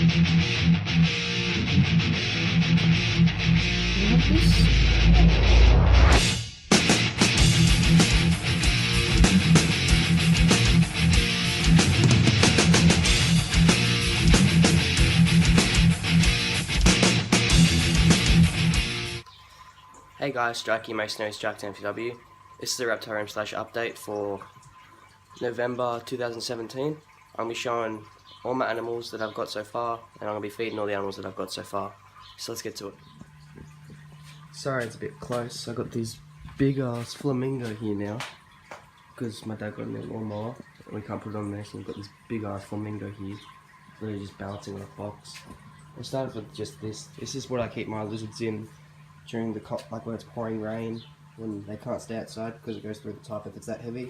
Hey guys, Strikey Mason, StrikerdanielFTW. This is the Reptile room / update for November 2017. I'm going to be showing all my animals that I've got so far, and I'm going to be feeding all the animals that I've got so far. So let's get to it. Sorry it's a bit close, I've got these big ass flamingo here now, because my dad got a new lawnmower, and we can't put it on there, so we've got this big ass flamingo here, really just bouncing on a box. I started with just this. This is what I keep my lizards in during the like when it's pouring rain, when they can't stay outside because it goes through the top if it's that heavy.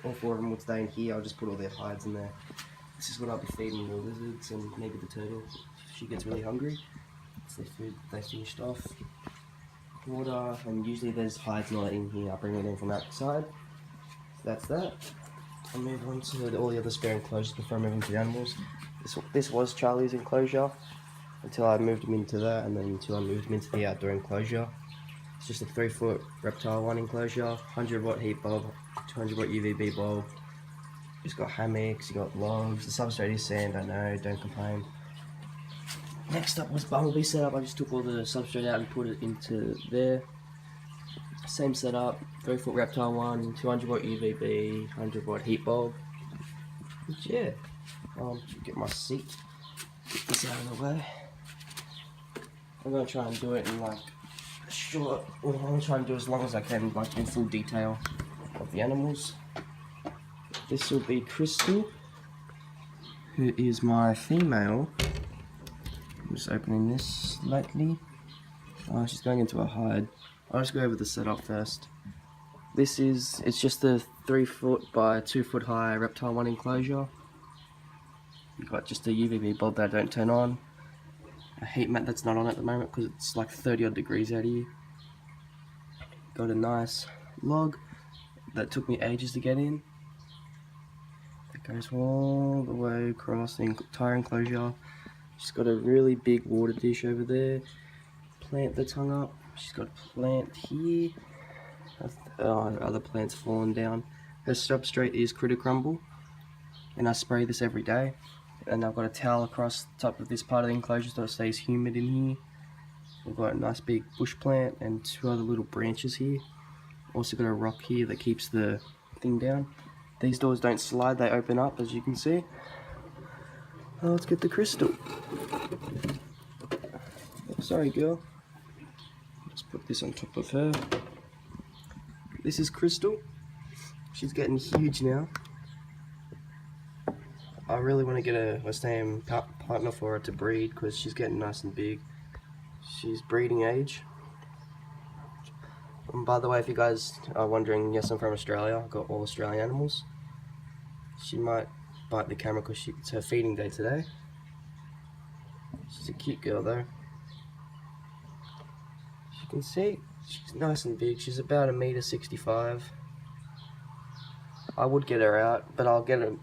All four of them would stay in here. I'll just put all their hides in there. This is what I'll be feeding the lizards and maybe the turtle if she gets really hungry. It's their food they finished off. Water, and usually there's hides and all that in here. I'll bring it in from outside. So that's that. I'll move on to all the other spare enclosures before I move into the animals. This was Charlie's enclosure until I moved him into that, and then until I moved him into the outdoor enclosure. It's just a 3-foot Reptile 1 enclosure, 100 watt heat bulb, 200 watt UVB bulb. It's got hammocks, you got logs, the substrate is sand, I know, don't complain. Next up was bumblebee setup. I just took all the substrate out and put it into there. Same setup, 3-foot Reptile 1, 200 watt UVB, 100 watt heat bulb. Which, yeah, get my seat, get this out of the way. I'm going to try and do it in like short, well, I'm going to try and do as long as I can, like in full detail of the animals. This will be Crystal, who is my female. I'm just opening this lightly. Oh, she's going into a hide. I'll just go over the setup first. It's just a 3-foot by 2-foot high Reptile 1 enclosure. You've got just a UVB bulb that I don't turn on. A heat mat that's not on at the moment because it's like 30 odd degrees out here. Got a nice log that took me ages to get in. It goes all the way across the entire enclosure. She's got a really big water dish over there. Plant that's hung up. She's got a plant here. Other plants falling down. Her substrate is Critter Crumble, and I spray this every day. And I've got a towel across the top of this part of the enclosure so it stays humid in here. We've got a nice big bush plant and 2 other little branches here. Also got a rock here that keeps the thing down. These doors don't slide, they open up as you can see. Let's get the Crystal. Sorry girl. Let's put this on top of her. This is Crystal. She's getting huge now. I really want to get a same partner for her to breed because she's getting nice and big. She's breeding age. And by the way, if you guys are wondering, yes, I'm from Australia. I've got all Australian animals. She might bite the camera because it's her feeding day today. She's a cute girl though. As you can see, she's nice and big. She's about 1.65 meters. I would get her out, but I'll get her.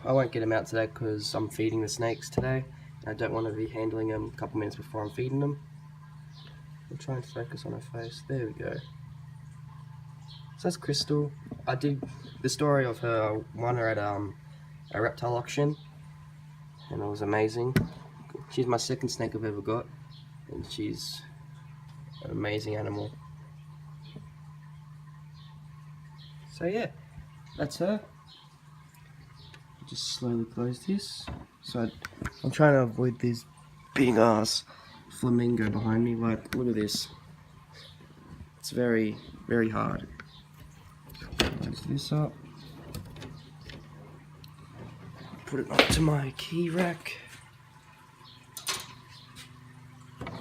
I won't get them out today because I'm feeding the snakes today. I don't want to be handling them a couple minutes before I'm feeding them. I'll try and focus on her face. There we go. So that's Crystal. I did the story of her. I won her at a reptile auction, and it was amazing. She's my second snake I've ever got, and she's an amazing animal. So yeah, that's her. Just slowly close this. So I'm trying to avoid this big ass flamingo behind me. Like, look at this. It's very, very hard. Close this up. Put it onto my key rack.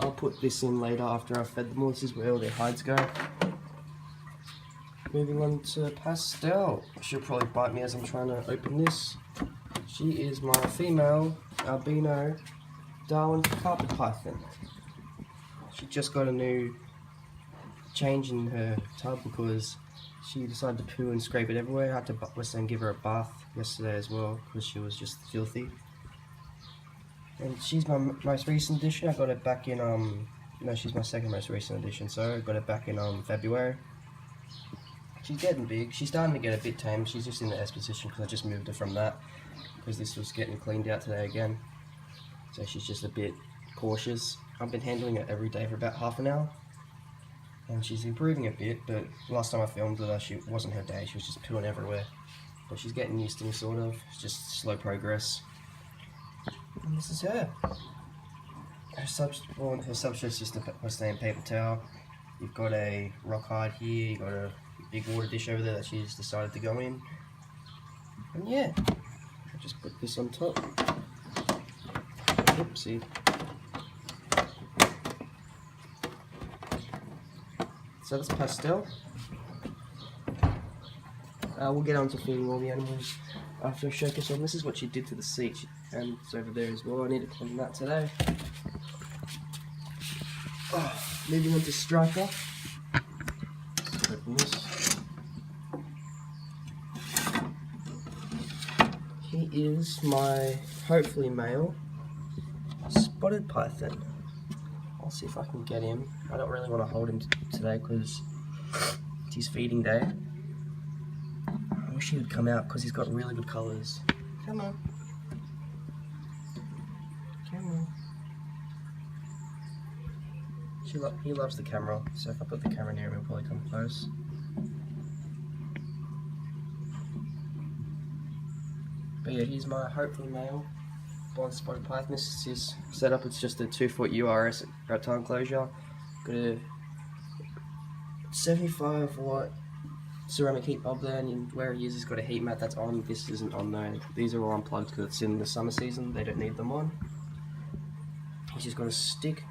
I'll put this in later after I've fed them all. This is where all their hides go. Moving on to Pastel. She'll probably bite me as I'm trying to open this. She is my female albino Darwin carpet python. She just got a new change in her tub because she decided to poo and scrape it everywhere. I had to give her a bath yesterday as well because she was just filthy. And she's my most recent addition. I got it back in no, she's my second most recent addition. So I got it back in February. She's getting big. She's starting to get a bit tame. She's just in the S position because I just moved her from that because this was getting cleaned out today again. So she's just a bit cautious. I've been handling it every day for about half an hour. And she's improving a bit, but last time I filmed with her, it wasn't her day. She was just pooing everywhere. But she's getting used to me, sort of. It's just slow progress. And this is her. Her substrate's just a Western paper towel. You've got a rock hard here. You've got a big water dish over there that she's decided to go in. And yeah, I'll just put this on top. Oopsie. So that's pastel. We'll get on to feeding all the animals after I showcase them. This is what she did to the seat, and it's over there as well. I need to clean that today. Moving on to Striker. Let's open this. He is my, hopefully male, spotted python. I'll see if I can get him. I don't really want to hold him today because it's his feeding day. I wish he would come out because he's got really good colours. Come on. Come on. He loves the camera, so if I put the camera near him, he'll probably come close. But yeah, he's my hopefully male blonde spotted python. This is his setup. It's just a 2-foot URS reptile enclosure. Got a 75 watt ceramic heat bulb there, and where he is, he's got a heat mat that's on. This isn't on though. These are all unplugged because it's in the summer season. They don't need them on. He's just got a stick.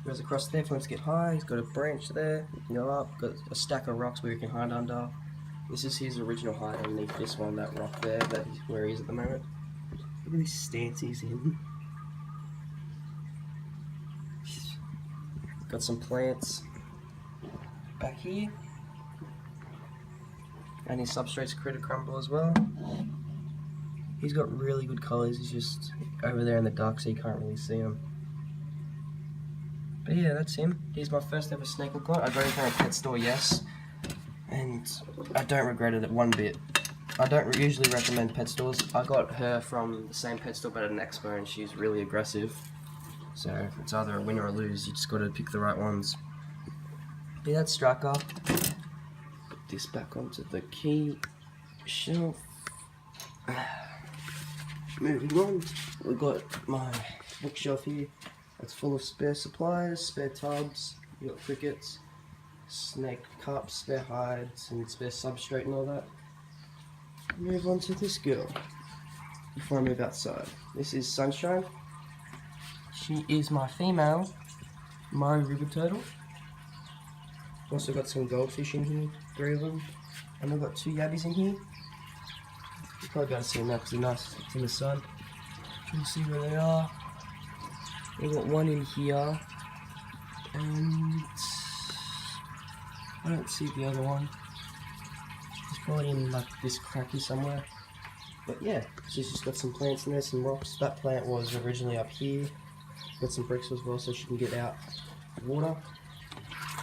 Goes across there for him to get high. He's got a branch there. You can go up. Got a stack of rocks where he can hide under. This is his original hide underneath this one, that rock there. That is where he is at the moment. Look at this stance he's in. Got some plants back here. And his substrate's critter crumble as well. He's got really good colours. He's just over there in the dark so you can't really see him. But yeah, that's him. He's my first ever snake I got. I got him from a pet store, yes. And I don't regret it one bit. I don't usually recommend pet stores. I got her from the same pet store but at an expo, and she's really aggressive. So it's either a win or a lose. You just got to pick the right ones. But yeah, that's Striker. Put this back onto the key shelf. Moving on, we've got my bookshelf here. It's full of spare supplies, spare tubs. You got crickets, snake cups, spare hides, and spare substrate and all that. Move on to this girl before I move outside. This is Sunshine. She is my female Murray river turtle. Also got some goldfish in here, 3 of them, and I've got 2 yabbies in here. You'll probably be able to see them now because they're nice. It's in the sun. You can see where they are. We've got one in here, and I don't see the other one. It's probably in like this crack here somewhere. But yeah, she's just got some plants in there, some rocks. That plant was originally up here. Got some bricks as well so she can get out the water.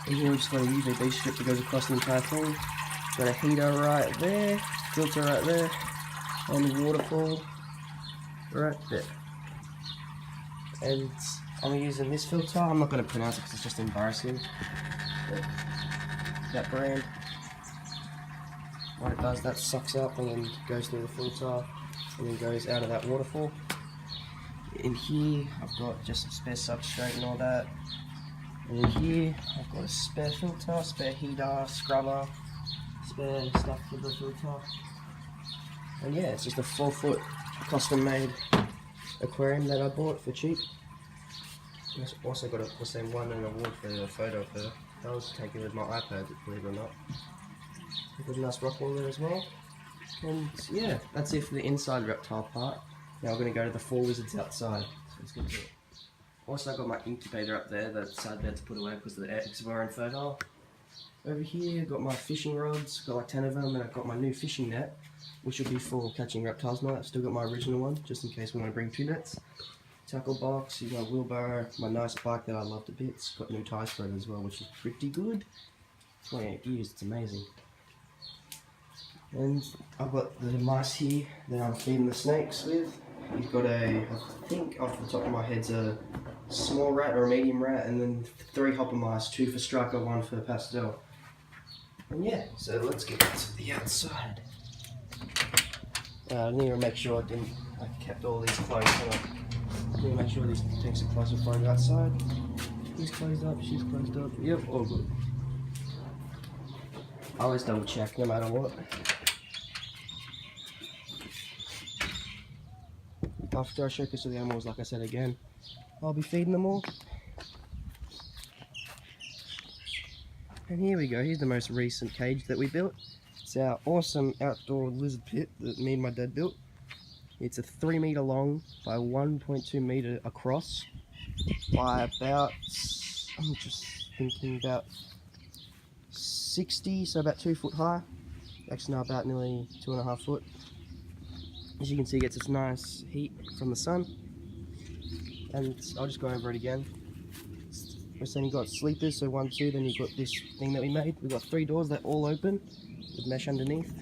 And here we've just got a UVB strip that goes across the entire thing. Got a heater right there, filter right there, and the waterfall right there. And I'm using this filter. I'm not going to pronounce it because it's just embarrassing. But that brand, what it does, that sucks up and then goes through the filter and then goes out of that waterfall. In here, I've got just some spare substrate and all that. And in here, I've got a spare filter, spare heater, scrubber, spare stuff for the filter. And yeah, it's just a 4-foot custom-made aquarium that I bought for cheap. I also got won an award for a photo of her. That was taken with my iPad, believe it or not. There's a nice rock wall there as well. And yeah, that's it for the inside reptile part. Now we're going to go to the 4 lizards outside. So let's get to it. Also I got my incubator up there that I decided to put away because the eggs were infertile. Over here I've got my fishing rods, got like 10 of them, and I've got my new fishing net, which will be for catching reptiles now. I've still got my original one, just in case we want to bring 2 nets. tackle box, here's my wheelbarrow, my nice bike that I love to bits. Got new tyre spreader as well, which is pretty good. 28 gears, it's amazing. And I've got the mice here that I'm feeding the snakes with. You've got I think off the top of my head's a small rat or a medium rat, and then 3 hopper mice, 2 for Striker, 1 for Pastel. And yeah, so let's get to the outside. I need to make sure I kept all these closed. I need to make sure these tanks are closed before I go outside. He's closed up, she's closed up. Yep, all good. I always double check no matter what. After I show this to the animals, like I said again, I'll be feeding them all. And here we go, here's the most recent cage that we built. It's our awesome outdoor lizard pit that me and my dad built. It's a 3 meter long by 1.2 meter across by about, I'm just thinking about 60, so about 2 foot high. Actually no, about nearly 2.5 foot. As you can see, it gets its nice heat from the sun. And I'll just go over it again. We're saying you've got sleepers, so 1, 2, then you've got this thing that we made. We've got 3 doors that all open with mesh underneath.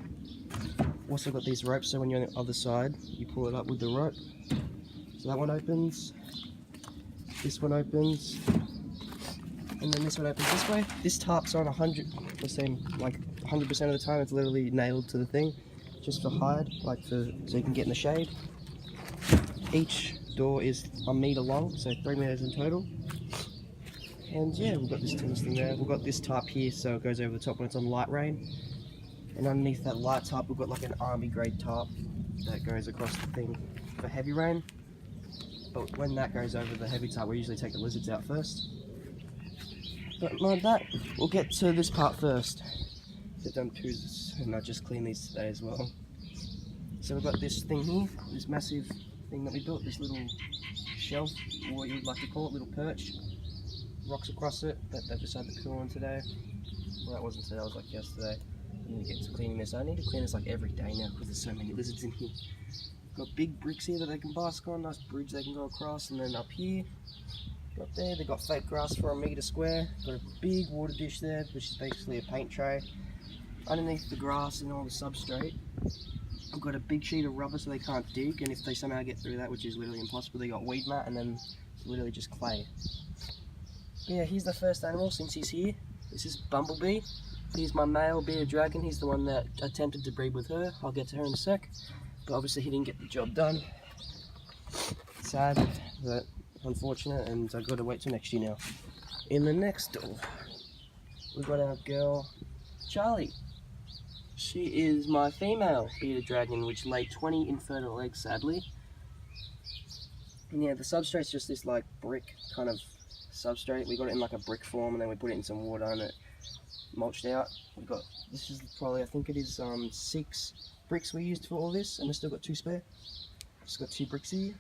Also got these ropes, so when you're on the other side, you pull it up with the rope. So that one opens, this one opens, and then this one opens this way. This tarp's on 100%, like 100% of the time, it's literally nailed to the thing. Just for hide, so you can get in the shade. Each door is 1 meter long, so 3 meters in total. And yeah, we've got this tennis thing there. We've got this tarp here, so it goes over the top when it's on light rain. And underneath that light tarp, we've got like an army grade tarp that goes across the thing for heavy rain. But when that goes over the heavy tarp, we usually take the lizards out first. But like that, we'll get to this part first. Get done poos, and I just clean these today as well. So we've got this thing here, this massive thing that we built, this little shelf, or what you'd like to call it, little perch. Rocks across it that they decided to poo on today. Well, that wasn't today, that was like yesterday. I need to get to cleaning this. I need to clean this like every day now because there's so many lizards in here. Got big bricks here that they can bask on, nice bridge they can go across, and then up here, up there, they've got fake grass for 1 meter square. Got a big water dish there, which is basically a paint tray. Underneath the grass and all the substrate, I've got a big sheet of rubber so they can't dig, and if they somehow get through that, which is literally impossible, they got weed mat and then it's literally just clay. But yeah, here's the first animal since he's here. This is Bumblebee. He's my male bearded dragon. He's the one that attempted to breed with her. I'll get to her in a sec. But obviously he didn't get the job done. Sad, but unfortunate, and I've got to wait till next year now. In the next door, we've got our girl, Charlie. She is my female bearded dragon, which laid 20 infertile eggs, sadly. And yeah, the substrate's just this like brick kind of substrate. We got it in like a brick form, and then we put it in some water and it mulched out. We got, this is probably, I think it is 6 bricks we used for all this, and we still got 2 spare. Just got 2 bricks here.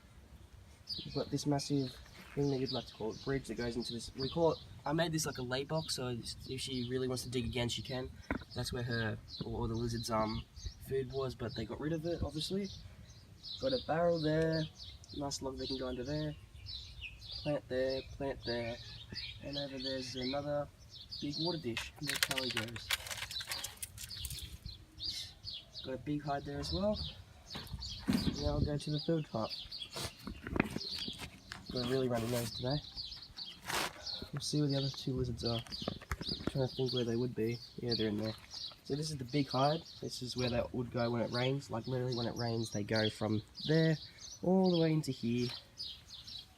We've got this massive thing that you'd like to call it bridge that goes into this. We call it, I made this like a lay box, so if she really wants to dig again, she can. That's where her, or the lizard's food was, but they got rid of it, obviously. Got a barrel there, nice log they can go under there. Plant there, and over there's another big water dish where Charlie goes. Got a big hide there as well. Now I'll go to the third part. Got a really runny nose today. We'll see where the other 2 lizards are. I'm trying to think where they would be. Yeah, they're in there. So this is the big hide. This is where they would go when it rains. Like literally when it rains, they go from there all the way into here,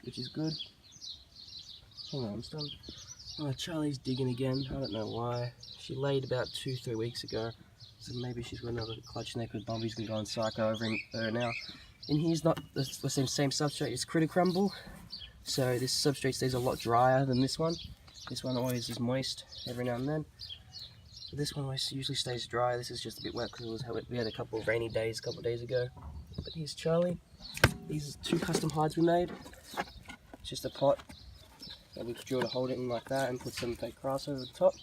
which is good. Hang on, I'm still... Oh, Charlie's digging again. I don't know why. She laid about 2-3 weeks ago. So maybe she's got another clutch neck with Bobby's gonna go on psycho over her now. And here's not the same substrate, it's critter crumble. So this substrate stays a lot drier than this one. This one always is moist every now and then. But this one always usually stays dry. This is just a bit wet because we had a couple of rainy days a couple of days ago. But here's Charlie. These are 2 custom hides we made. It's just a pot that we could drill to hold it in like that and put some fake grass over the top.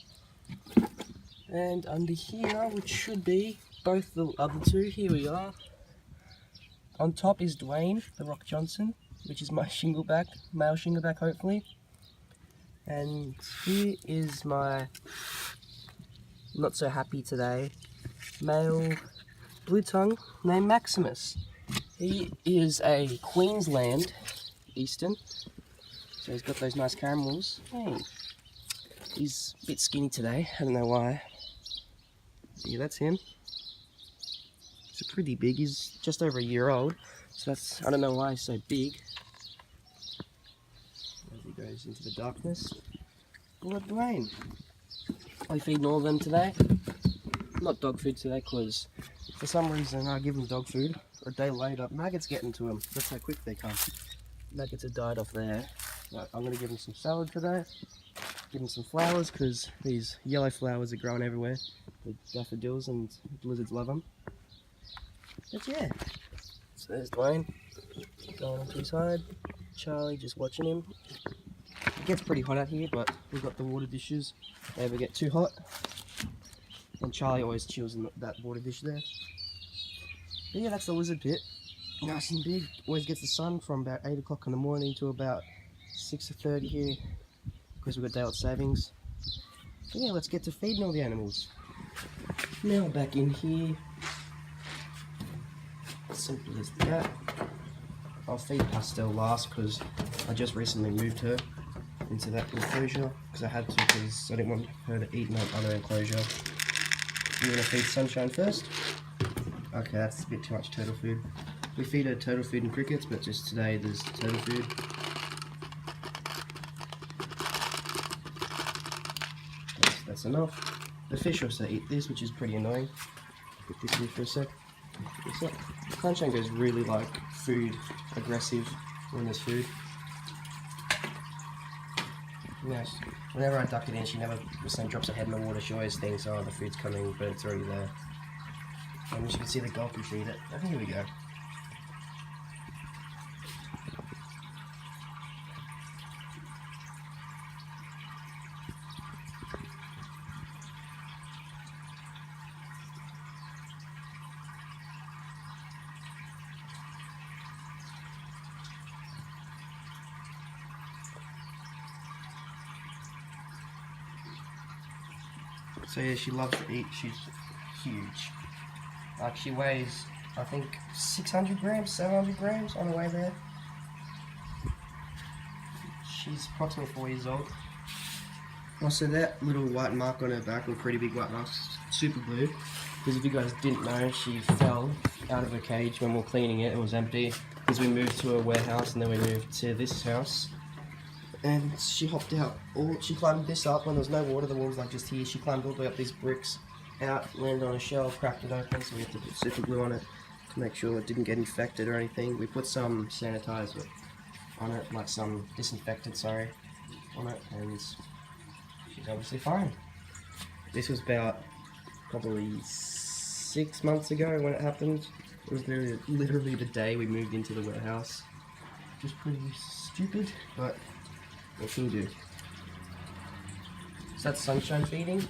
And under here, which should be both the other 2, here we are. On top is Dwayne, the Rock Johnson. which is my shingleback, male shingleback hopefully. And here is my not so happy today male blue tongue named Maximus. He is a Queensland Eastern, so he's got those nice caramels. Hey, he's a bit skinny today, I don't know why. Yeah, that's him. He's pretty big, he's just over a year old, so that's, I don't know why he's so big. As he goes into the darkness. Blood brain. I feeding all of them today. Not dog food today, because for some reason I give them dog food. A day later, maggots get into them. That's how quick they come. Maggots have died off there. But I'm going to give them some salad today. Give them some flowers, because these yellow flowers are growing everywhere. The daffodils, and lizards love them. But yeah. So there's Dwayne going onto his side. Charlie just watching him. It gets pretty hot out here, but we've got the water dishes. They ever get too hot. And Charlie always chills in that water dish there. But yeah, that's the lizard pit. Nice and big. Always gets the sun from about 8 o'clock in the morning to about 6:30 here, because we've got daylight savings. But yeah, let's get to feeding all the animals. Now back in here. Simple as that. I'll feed Pastel last because I just recently moved her into that enclosure because I had to, because I didn't want her to eat in that other enclosure. You want to feed Sunshine first? Okay, that's a bit too much turtle food. We feed her turtle food and crickets, but just today there's turtle food. That's enough. The fish also eat this, which is pretty annoying. Put this in for a sec. Sunshine goes really like food aggressive when there's food. Yes. Whenever I duck it in, she never drops her head in the water. She always thinks, oh, the food's coming, but it's already there. And you can see the goldfish eat it. Oh, here we go. So yeah, she loves to eat. She's huge. Like, she weighs, I think, 600 grams, 700 grams on the way there. She's approximately 4 years old. Also, that little white mark on her back, or pretty big white mark, super blue. Because if you guys didn't know, she fell out of her cage when we were cleaning it. It was empty. Because we moved to a warehouse and then we moved to this house. And she hopped out. She climbed this up when there was no water. The water was like just here. She climbed all the way up these bricks, out, landed on a shelf, cracked it open. So we had to put super glue on it to make sure it didn't get infected or anything. We put some sanitizer on it, like some disinfectant, sorry, on it, and she's obviously fine. This was about probably 6 months ago when it happened. It was literally the day we moved into the warehouse. Which was pretty stupid, but what can you do? So that's Sunshine feeding.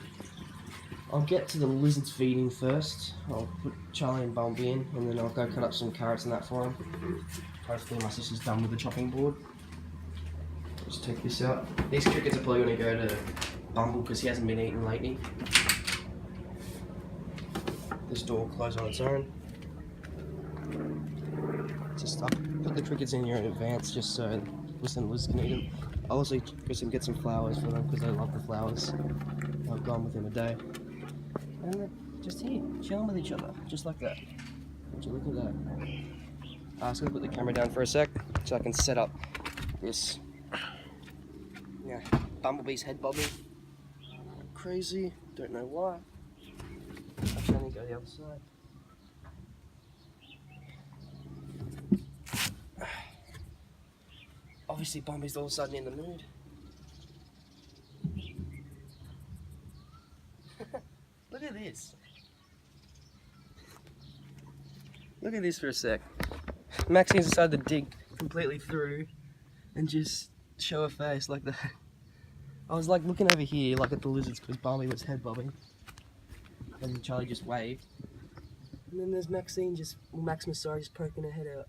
I'll get to the lizards feeding first. I'll put Charlie and Bumblebee in, and then I'll go cut up some carrots and that for them. Hopefully my sister's done with the chopping board. Just take this out. These crickets are probably going to go to Bumble because he hasn't been eating lately. This door will close on its own. Just I'll put the crickets in here in advance just so Liz can eat them. I'll also get some flowers for them because they love the flowers. I've gone with them a day. And they're just here, chilling with each other, just like that. Would you look at that? I was going to put the camera down for a sec so I can set up this. Yeah, Bumblebee's head bobbing. Crazy, don't know why. Actually, I need to go the other side. Obviously, Bumblebee's all of a sudden in the mood. Look at this. Look at this for a sec. Maxine's decided to dig completely through and just show her face like that. I was like looking over here, like at the lizards, because Bumblebee was head bobbing. And Charlie just waved. And then there's Maximus, sorry, just poking her head out.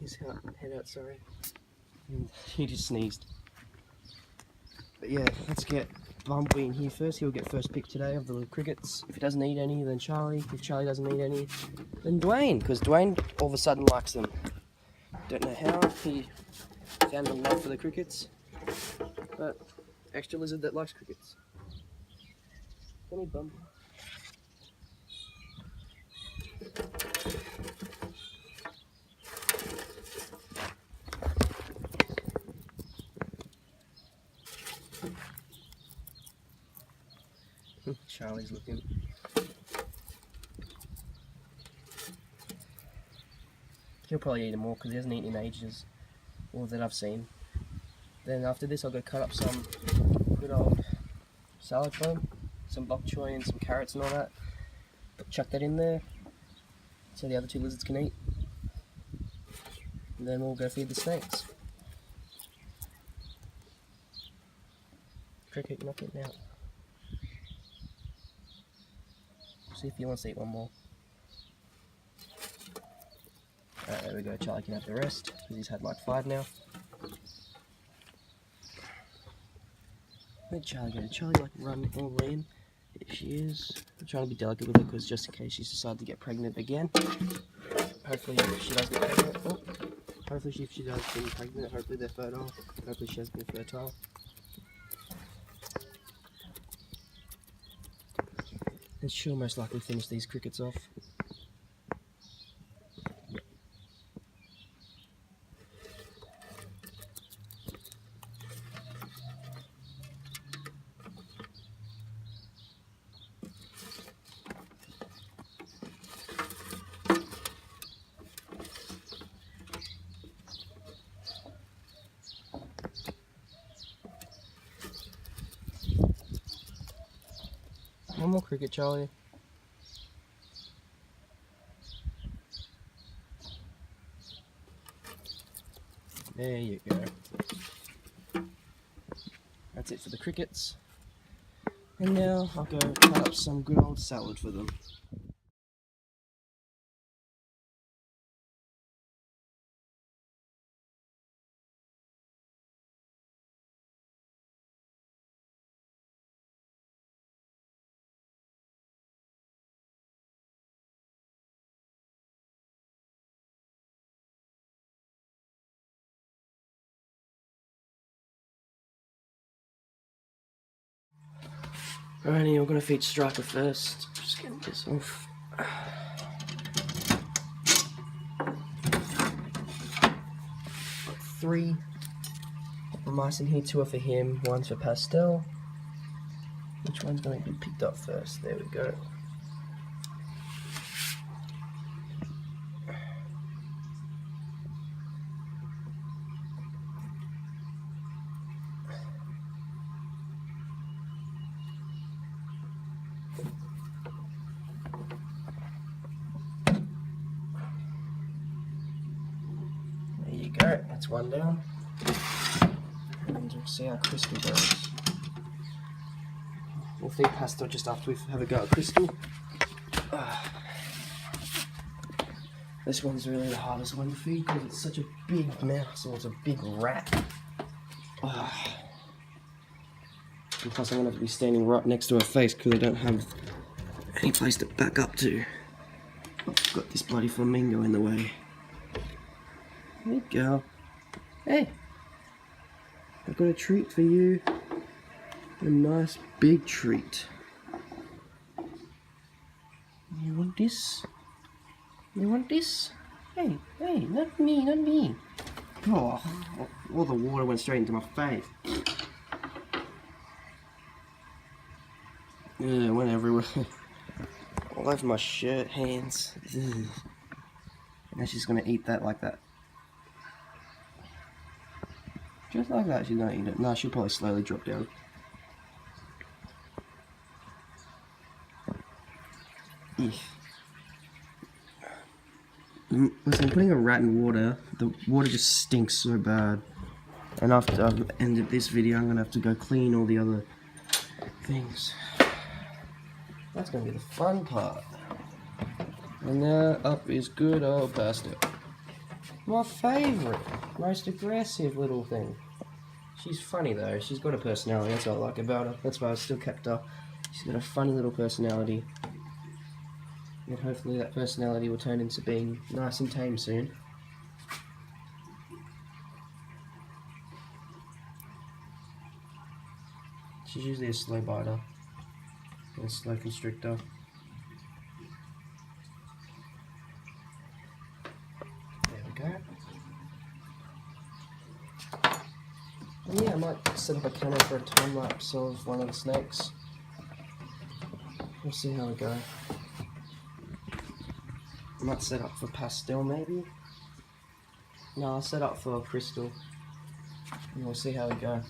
his head out, sorry. And he just sneezed. But yeah, let's get Bumblebee in here first. He'll get first pick today of the little crickets. If he doesn't eat any, then Charlie. If Charlie doesn't eat any, then Dwayne, because Dwayne all of a sudden likes them. Don't know how he found a love for the crickets, but extra lizard that likes crickets. Come here, Bumblebee. Charlie's looking. He'll probably eat them all because he hasn't eaten in ages, all that I've seen. Then after this I'll go cut up some good old salad for him, some bok choy and some carrots and all that. Chuck that in there so the other two lizards can eat. And then we'll go feed the snakes. Cricket, you're not getting out. See if he wants to eat one more. Alright, there we go. Charlie can have the rest because he's had like 5 now. Where'd Charlie go? Did Charlie like run all the way in? There she is. I'm trying to be delicate with her because just in case she's decided to get pregnant again. Hopefully she does get pregnant. Oh. Hopefully if she does get pregnant, hopefully they're fertile. Hopefully she has been fertile. And she'll most likely finish these crickets off. One more cricket, Charlie. There you go. That's it for the crickets. And now I'll go cut up some good old salad for them. Alrighty, we're gonna feed Striker first. Just getting this off. 3 mice in here, 2 are for him, 1's for Pastel. Which one's gonna be picked up first? There we go. Go, that's one down. And we'll see how Crystal goes. We'll feed Pastel just after we have a go at Crystal. This one's really the hardest one to feed because it's such a big mouse, or it's a big rat. And plus I'm going to have to be standing right next to her face because I don't have any place to back up to. I've got this bloody flamingo in the way. There you go. Hey, I've got a treat for you. A nice big treat. You want this? You want this? Hey, hey, not me, not me. Oh, all the water went straight into my face. Yeah, it went everywhere. All over my shirt, hands. Ugh. Now she's gonna eat that like that. Just like that, she's gonna eat it. No, she'll probably slowly drop down. Eesh. Listen, putting a rat in water, the water just stinks so bad. And after I've ended this video, I'm gonna have to go clean all the other things. That's gonna be the fun part. And now up is good old Pastel. My favourite. Most aggressive little thing. She's funny though. She's got a personality. That's what I like about her. That's why I still kept her. She's got a funny little personality. And hopefully that personality will turn into being nice and tame soon. She's usually a slow biter and a slow constrictor. There we go. And yeah, I might set up a camera for a time lapse of one of the snakes. We'll see how we go. I might set up for pastel maybe. No, I'll set up for crystal. And we'll see how we go.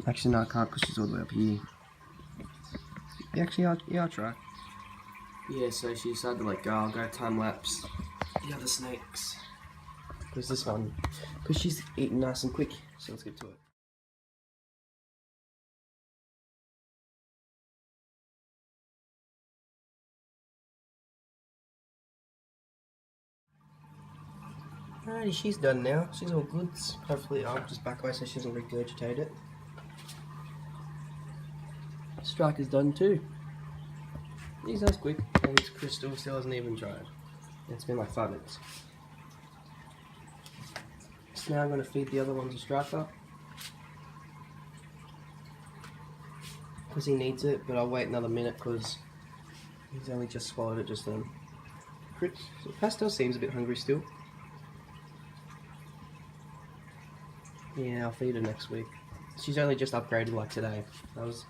Actually no, I can't because she's all the way up here. Actually, I'll try. Yeah, so she decided to let go. I'll go time lapse the other snakes. Because this one, because she's eating nice and quick. So let's get to it. Alrighty, she's done now. She's all good. Hopefully I'll just back away so she doesn't regurgitate it. Striker's done too. He's nice quick, and Crystal still hasn't even tried. It's been like 5 minutes. So now I'm going to feed the other ones a Striker. Because he needs it, but I'll wait another minute because he's only just swallowed it just then. Pastel seems a bit hungry still. Yeah, I'll feed her next week. She's only just upgraded like today. That was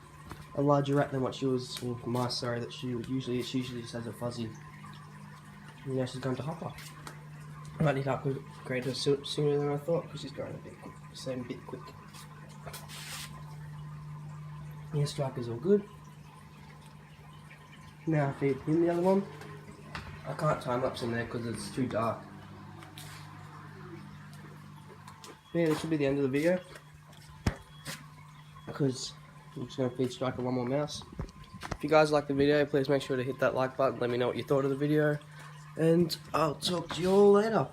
a larger rat than what she was, or mice, sorry, that she would usually, she usually just has a fuzzy. And now she's going to hopper. I might need to upgrade her sooner than I thought because she's growing a bit quick, same bit quick. Yeah, Striker's all good. Now I feed him the other one. I can't time lapse in there because it's too dark. Yeah, this should be the end of the video because I'm just going to feed Striker one more mouse. If you guys like the video, please make sure to hit that like button. Let me know what you thought of the video, and I'll talk to you all later.